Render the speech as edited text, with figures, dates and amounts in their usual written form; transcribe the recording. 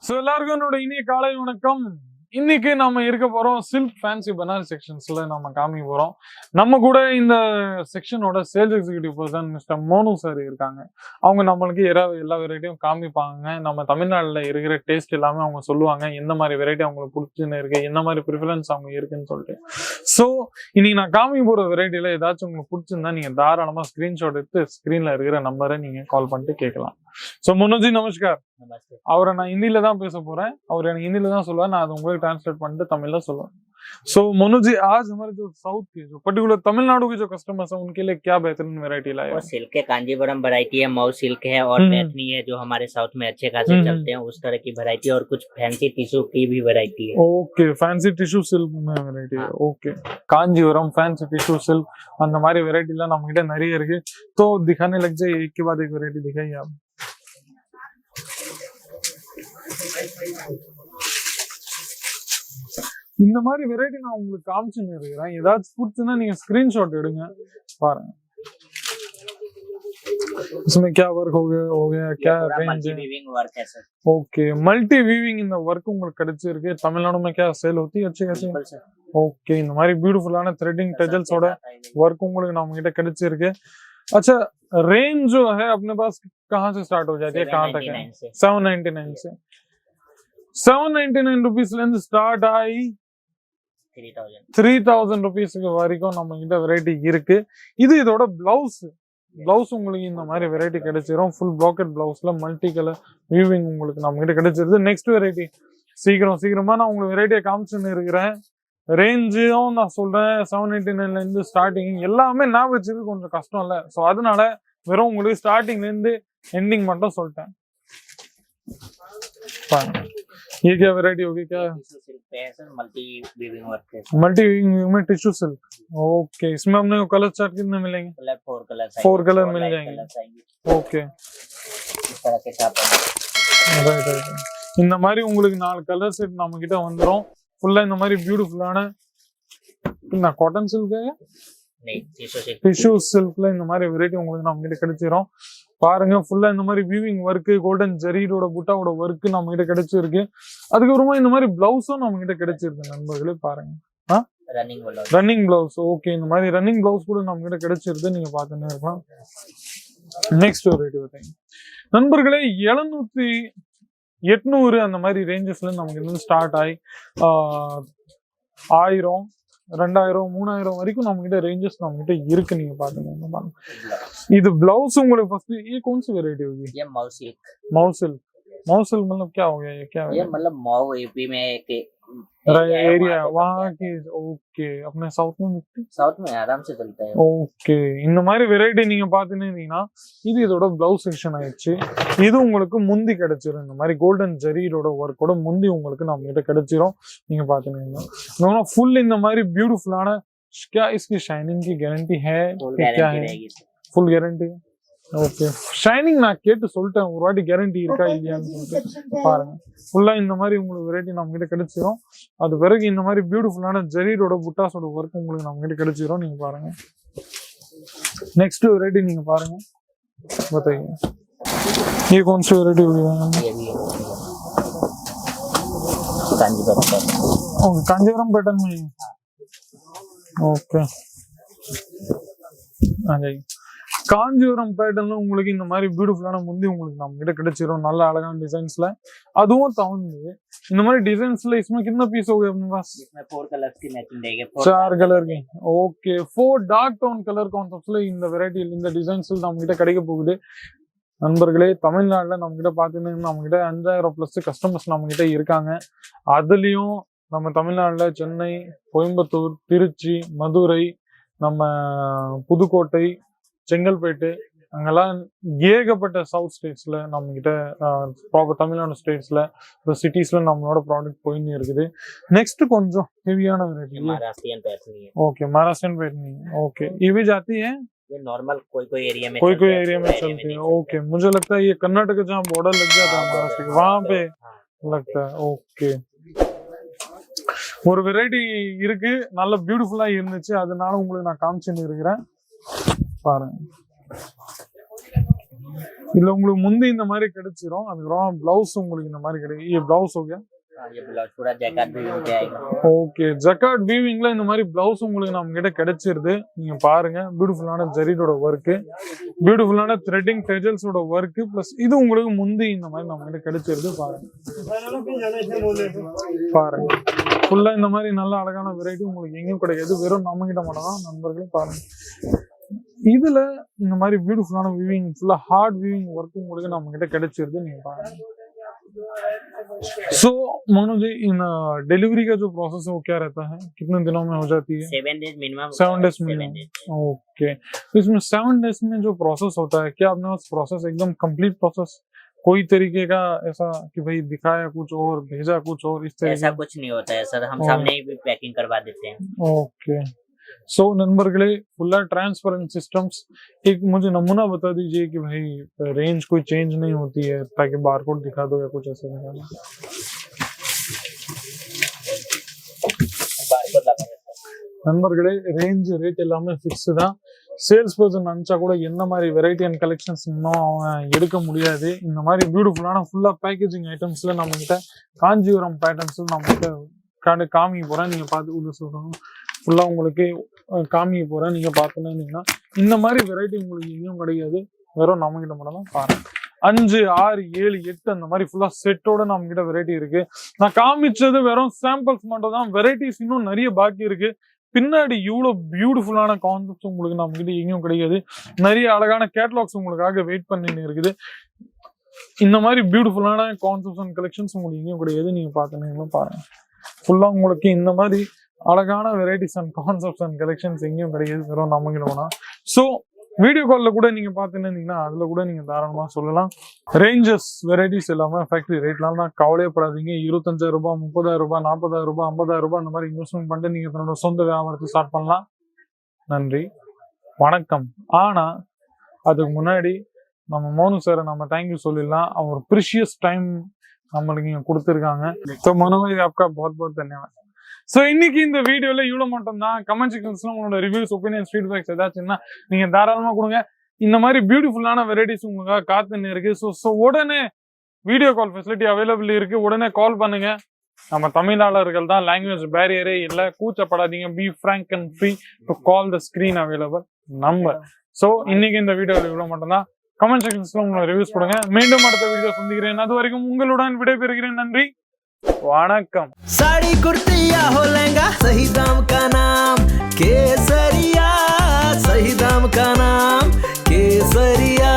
So எல்லாருக்கும் என்னோட இனிய காலை வணக்கம். இன்னைக்கு நம்ம இருக்க போறோம் சில்க் ஃபேன்சி பனாரஸ் செக்ஷன்ஸ்ல நம்ம காமிக்க போறோம். நம்ம கூட இந்த செக்ஷனோட sales executive person mister Monu sir இருக்காங்க. அவங்க நம்மளுக்கு எல்லா வெரைட்டியும் காமிப்பாங்க. நம்ம தமிழ்நாட்டில் இருக்கிற டேஸ்ட் எல்லாமே அவங்க சொல்லுவாங்க. எந்த மாதிரி வெரைட்டி அவங்களுக்கு பிடிச்சுன்னு இருக்கு, என்ன மாதிரி ப்ரிஃபரன்ஸ் அவங்க இருக்குன்னு சொல்லிட்டு. ஸோ இன்னைக்கு நான் காமிக்க போற வெரைட்டியில ஏதாச்சும் உங்களுக்கு பிடிச்சிருந்தா நீங்க தாராளமா ஸ்கிரீன்ஷாட் எடுத்து ஸ்கிரீன்ல இருக்கிற நம்பரை நீங்க கால் பண்ணிட்டு கேட்கலாம். ஸோ மனோஜி நமஸ்கார். அவரை நான் हिंदी தான் பேச போறேன். அவர் எனக்கு हिंदी தான் சொல்லுவார், நான் அதை உங்களுக்கு ट्रांसलेट பண்ணிட்டு தமிழ்ல சொல்லுவேன். सो मनोज जी, आज हमारे जो साउथ के जो पर्टिकुलर तमिलनाडु के जो कस्टमर्स हैं उनके लिए क्या बेहतरीन वैरायटी लाए? वो सिल्क है, कांजीवरम वैरायटी है, मऊ सिल्क है और पैठनी है जो हमारे साउथ में अच्छे खासे चलते हैं, उस तरह की वैरायटी और कुछ फैंसी टिश्यू की भी वैरायटी है. ओके, फैंसी टिश्यू सिल्क में वैरायटी है. Okay, Kanjeevaram fancy tissue silk அந்த மாதிரி வெரைட்டி எல்லாம் நம்ம கிட்ட நிறைய இருக்கு. तो दिखाने लग जाए, एक के बाद एक वैरायटी दिखाइए आप. இந்த மாதிரி வெரைட்டி நான் உங்களுக்கு காமிச்சுன்னு இருக்கிறேன். ஏதாச்சும் பிடிச்சுன்னா நீங்க ஸ்கிரீன்ஷாட் எடுங்க, பாருங்க. इसमें क्या वर्क हो गया क्या रेंज है? ओके, मल्टी वीविंग இந்த वर्क உங்களுக்கு கிடைச்சிருக்கு. தமிழ்நாடு में क्या सेल होती है अच्छी खासी? ओके, இந்த மாதிரி பியூட்டிஃபுல்லான थ्रेडिंग टजल्सோட वर्क உங்களுக்கு நம்ம கிட்ட கிடைச்சிருக்கு. अच्छा, रेंज जो है अपने पास कहाँ से स्टार्ट हो जाती है, कहाँ तक है? 799 से 799 रुपीस लेंथ स्टार्ट आई 3000 रुपीஸ்க்கு வரைக்கும் நம்ம கிட்ட வெரைட்டி இருக்கு. இது இதோட பிளவுஸ் உங்களுக்கு இந்த மாதிரி வெரைட்டி கிடைச்சிரும். ஃபுல் ப்ராக்கெட் பிளவுஸ்ல மல்டி கலர் வீவிங் உங்களுக்கு நம்ம கிட்ட கிடைச்சிருது. நெக்ஸ்ட் வெரைட்டி சீக்கிரமா நான் உங்களுக்கு வெரைட்டியை காமிச்சுன்னு இருக்கிறேன். ரேஞ்சும் நான் சொல்றேன், 799ல இருந்து ஸ்டார்டிங். எல்லாமே நான் வச்சது கொஞ்சம் கஷ்டம் இல்ல, ஸோ அதனால வெறும் உங்களுக்கு ஸ்டார்டிங்ல இருந்து எண்டிங் மட்டும் சொல்லிட்டேன். ये क्या वैरायटी होगी? क्या मल्टी वीविंग वर्क है, मल्टी वीविंग में टिश्यू सिल्क. ओके, इसमें हमने कलर चार्ट कितने मिलेंगे? 4 कलर मिल जाएंगे. ओके, इस तरह के चार्ट ரைட். இந்த மாதிரி உங்களுக்கு 4 கலர் செட் நம்ம கிட்ட வந்துரும். ஃபுல்லா இந்த மாதிரி பியூட்டிஃபுல்லான காட்டன் சில்க் டிஷ்யூ சில்க்ல இந்த மாதிரி வெரைட்டி உங்களுக்கு நம்ம கிட்ட கிடைச்சிரும். பாருங்க, ஃபுல்லா இந்த மாதிரி வீவிங் ஒர்க், கோல்டன் ஜரீரோட புட்டாவோட ஒர்க் நம்ம கிட்ட கிடைச்சிருக்கு. அதுக்கப்புறமா இந்த மாதிரி பிளவுஸும் நம்ம கிட்ட கிடைச்சிருக்கு நண்பர்களே. பாருங்க, ரன்னிங் பிளவுஸ். ஓகே, இந்த மாதிரி ரன்னிங் பிளவுஸ் கூட நம்ம கிட்ட கிடைச்சிருக்கு, நீங்க பாத்துன்னு இருக்கலாம். நெக்ஸ்ட் வெரைட்டி பார்த்தீங்க நண்பர்களே, 700 800 அந்த மாதிரி ரேஞ்சஸ்ல நமக்கு இருந்து ஸ்டார்ட் ஆகி 1000 2000 3000 வரைக்கும் நம்ம கிட்ட ரேஞ்சஸ் நம்ம கிட்ட இருக்கு. நீங்க பாத்துங்க, இது பிளவுஸ் உங்களுக்கு फर्स्ट ये कौन सी वैरायटी होगी? ये मऊ सिल्क. मऊ सिल्क मतलब क्या हो गया? ये क्या है? ये मतलब मऊ यूपी में एक एरिया वहाँ की. ओके, अपने साउथ में आराम से चलता है. ஓகே, இந்த மாதிரி வெரைட்டி நீங்க பாத்தீங்கன்னா இது இதோட பிளவுஸ் செக்ஷன் ஆயிடுச்சு. இது உங்களுக்கு முந்தி கிடைச்சிரும். இந்த மாதிரி கோல்டன் ஜரீரோட ஒர்க்கோட முந்தி உங்களுக்கு நம்ம கிட்ட கிடைச்சிரும். நீங்க பாத்தீங்கன்னா ஃபுல் இந்த மாதிரி பியூட்டிஃபுல்லான. क्या इसकी शाइनिंग की गारंटी है? क्या है? Full guarantee. ஓகே, ஷைனிங் நான் கேட்டு சொல்லிட்டேன், ஒரு வாட்டி கேரண்டி இருக்கா இல்லையான்னு சொல்லிட்டு பாருங்க. ஃபுல்லா இந்த மாதிரி உங்களுக்கு வெரைட்டி நம்ம கிட்ட கிடைச்சிரும். அது பிறகு இந்த மாதிரி பியூட்டிஃபுல்லான ஜரீரோட புட்டாஸோட ஒர்க் உங்களுக்கு நம்ம கிட்ட கிடைச்சிரும். நீங்க பாருங்க, நெக்ஸ்ட் வெரைட்டி நீங்க பாருங்க. बताइए, ये कौन सी वेरायटी होगी? कांजीवरम पैटर्न में. ओके, आ जाइए. காஞ்சிபுரம் பேட்டர்ன்ல உங்களுக்கு இந்த மாதிரி பியூட்டிஃபுல்லான முந்தி உங்களுக்கு நம்ம கிட்ட கிடைச்சிரும். நல்ல அழகான டிசைன்ஸ்ல, அதுவும் தவுந்து இந்த மாதிரி डिजाइन्सல. इसमें कितना पीस हो गया अपने पास? इसमें 4 कलर्स की मैचिंग रहेगी. 4 कलर की. ओके, 4 டார்க் டோன் கலர் கான்செப்ட்ஸ்ல இந்த வெரைட்டி இந்த டிசைன்ஸ்ல நம்ம கிட்ட கிடைக்க போகுது. நண்பர்களே, தமிழ்நாட்டுல நம்ம கிட்ட பாத்தீங்கன்னா நம்ம கிட்ட 5000+ கஸ்டமர்ஸ் நம்ம கிட்ட இருக்காங்க. அதுலயும் நம்ம தமிழ்நாட்டுல சென்னை, கோயம்புத்தூர், திருச்சி, மதுரை, நம்ம புதுக்கோட்டை, செங்கல்பேட்டு, அங்கெல்லாம் ஏகப்பட்ட சவுத் ஸ்டேட்ஸ்ல நம்ம கிட்ட ப்ராப்பர் தமிழ்நாடு ஸ்டேட்ஸ்ல சிட்டிஸ்ல நம்மளோட ப்ராடக்ட் போயின்னு இருக்குது. நெக்ஸ்ட் கொஞ்சம் ஹெவியான வெரைட்டி महाराष्ट्रियन पैटर्न है. Okay, Maharashtrian pattern. ओके, ये भी जाती है? ये नॉर्मल कोई एरिया में चलती है. ओके, मुझे लगता है ये कर्नाटक जहाँ बॉर्डर लग जाता है महाराष्ट्र के, वहां पे लगता है. ओके, ஒரு வெரைட்டி இருக்கு, நல்ல பியூட்டிஃபுல்லா இருந்துச்சு, அதனால உங்களுக்கு நான் காமிச்சுன்னு இருக்கிறேன். பாருங்க, இல்ல உங்களுக்கு முந்தி இந்த மாதிரி கிடைச்சிரும், அதுக்கப்புறம் பிளவுஸ் உங்களுக்கு இந்த மாதிரி கிடைக்கும். ये ब्लाउज हो गया, ये ब्लाउज पूरा जैकेट भी हो जाएगा. ஓகே. ஜக்கார்ட் வீவிங்ல இந்த மாதிரி பிளவுஸ் உங்களுக்கு நம்ம கிட்ட கிடைச்சிருது. நீங்க பாருங்க, பியூட்டிஃபுல்லான ஜரியோட ஒர்க், பியூட்டிஃபுல்லான த்ரெட்டிங் டெஜல்ஸோட ஒர்க், பிளஸ் இது உங்களுக்கு முந்தி இந்த மாதிரி நம்ம கிட்ட கிடைச்சிருது. பாருங்க பாருங்க, ஃபுல்லா இந்த மாதிரி நல்ல அழகான வெரைட்டி உங்களுக்கு எங்கேயும் கிடைக்காது, வெறும் நம்ம கிட்ட மட்டும் தான் நண்பர்களே. பாருங்க, இதுல இந்த மாதிரி பியூட்டிஃபுல்லான வீவிங், ஃபுல்லா ஹார்ட் வீவிங் ஒர்க் உங்களுக்கு நம்ம கிட்ட கிடைச்சிருது. நீங்க பாருங்க. सो मनोज जी, इन डिलीवरी का जो प्रोसेस है वो क्या रहता है, कितने दिनों में हो जाती है? 7 days minimum. 7 days minimum. Okay, तो इसमें 7 days में जो प्रोसेस होता है, क्या आपने उस प्रोसेस एकदम कंप्लीट प्रोसेस कोई तरीके का ऐसा कि भाई दिखाया कुछ और भेजा कुछ और, इस तरह ऐसा कुछ नहीं होता है सर, हम सामने ही भी पैकिंग करवा देते हैं. ओके. सो नंबरगले फुल्ला ट्रांसपेरेंट सिस्टम्स. एक मुझे नमूना बता दीजिए कि भाई रेंज कोई चेंज नहीं होती है, ताकि बारकोड दिखा दो या कुछ ऐसा दिखाना. நண்பர்களே, ரேஞ்ச் ரேட் எல்லாமே ஃபிக்ஸ் தான். சேல்ஸ் பர்சன் நினச்சா கூட என்ன மாதிரி வெரைட்டி அண்ட் கலெக்ஷன்ஸ் இன்னும் அவன் எடுக்க முடியாது. இந்த மாதிரி பியூட்டிஃபுல்லான ஃபுல்லா பேக்கேஜிங் ஐட்டம்ஸ்ல நம்ம கிட்ட காஞ்சிபுரம் பேட்டர்ன்ஸ் நம்ம கிட்ட காமிக்க போறேன். நீங்க பார்த்து உள்ள சொல்லணும், ஃபுல்லா உங்களுக்கு காமிக்க போறேன். நீங்க பார்த்தீங்கன்னா இந்த மாதிரி வெரைட்டி உங்களுக்கு எங்கேயும் கிடையாது, வெறும் நம்ம கிட்ட மட்டும் தான். பாருங்க, 5, 6, 7, 8 அந்த மாதிரி ஃபுல்லா செட்டோட நம்ம கிட்ட வெரைட்டி இருக்கு. நான் காமிச்சது வெறும் சாம்பிள்ஸ் மட்டும் தான், வெரைட்டிஸ் இன்னும் நிறைய பாக்கி இருக்கு. பின்னாடி இவ்வளவு பியூட்டிஃபுல்லான கான்செப்ட்ஸ் உங்களுக்கு நம்ம கிட்ட எங்கேயும் கிடையாது. நிறைய அழகான கேட்டலாக்ஸ் உங்களுக்காக வெயிட் பண்ணிட்டு இருக்குது. இந்த மாதிரி பியூட்டிஃபுல்லான கான்செப்ட்ஸ் அண்ட் கலெக்ஷன்ஸ் உங்களுக்கு எங்கேயும் கிடையாது. நீங்க பாத்தீங்கன்னா பாருங்க, ஃபுல்லா உங்களுக்கு இந்த மாதிரி அழகான varieties and concepts and collections எங்கேயும் கிடையாது, வெறும் நம்ம கிட்ட வேணா. ஸோ வீடியோ கால்ல கூட நீங்க பாத்தீங்கன்னா அதுல கூட நீங்க தாராளமா சொல்லலாம். ரேஞ்சஸ் வெரைட்டிஸ் எல்லாமே ஃபேக்டரி ரேட்லாம் தான், கவலையப்படாதீங்க. 25,000 ரூபாய், 30,000 ரூபாய், 40,000 ரூபாய், 50,000 ரூபாய் அந்த மாதிரி இன்வெஸ்ட்மெண்ட் பண்ணிட்டு நீங்க தன்னோட சொந்த வியாபாரத்தை ஸ்டார்ட் பண்ணலாம். நன்றி, வணக்கம். ஆனா அதுக்கு முன்னாடி நம்ம மோனு சாரை நம்ம தேங்க்யூ சொல்லிடலாம். அவர் ப்ரிஷியஸ் டைம் நம்மளுக்கு இங்க கொடுத்துருக்காங்க. ஸோ மனோபாய், आपका बहुत बहुत धन्यवाद. ஸோ இன்னைக்கு இந்த வீடியோல இவ்வளவு மட்டும் தான். கமெண்ட் செக்ஷன்ஸ்ல உங்களோட ரிவ்யூஸ், ஒப்பீனியன்ஸ், ஃபீட்பேக்ஸ் ஏதாச்சுன்னா நீங்க தாராளமா கொடுங்க. இந்த மாதிரி பியூட்டிஃபுல்லான வெரைட்டிஸ் உங்களுக்காக காத்துன்னு இருக்கு. ஸோ உடனே வீடியோ கால் ஃபெசிலிட்டி அவைலபிள் இருக்கு, உடனே கால் பண்ணுங்க. நம்ம தமிழாளர்கள் தான், லாங்குவேஜ் பேரியரே இல்லை, கூச்சப்படாதீங்க. Be frank and free to call the screen available number. So இன்னைக்கு இந்த வீடியோல இவ்வளவு மட்டும் தான். கமெண்ட் செக்ஷன்ஸ்ல உங்களோட ரிவ்யூஸ் கொடுங்க. மீண்டும் அடுத்த வீடியோ சந்திக்கிறேன். அது வரைக்கும் உங்களுடன் விடைபெறுகிறேன். நன்றி, वणकम. साड़ी कुर्ती या हो लहंगा, सही दाम का नाम केसरिया, सही दाम का नाम केसरिया.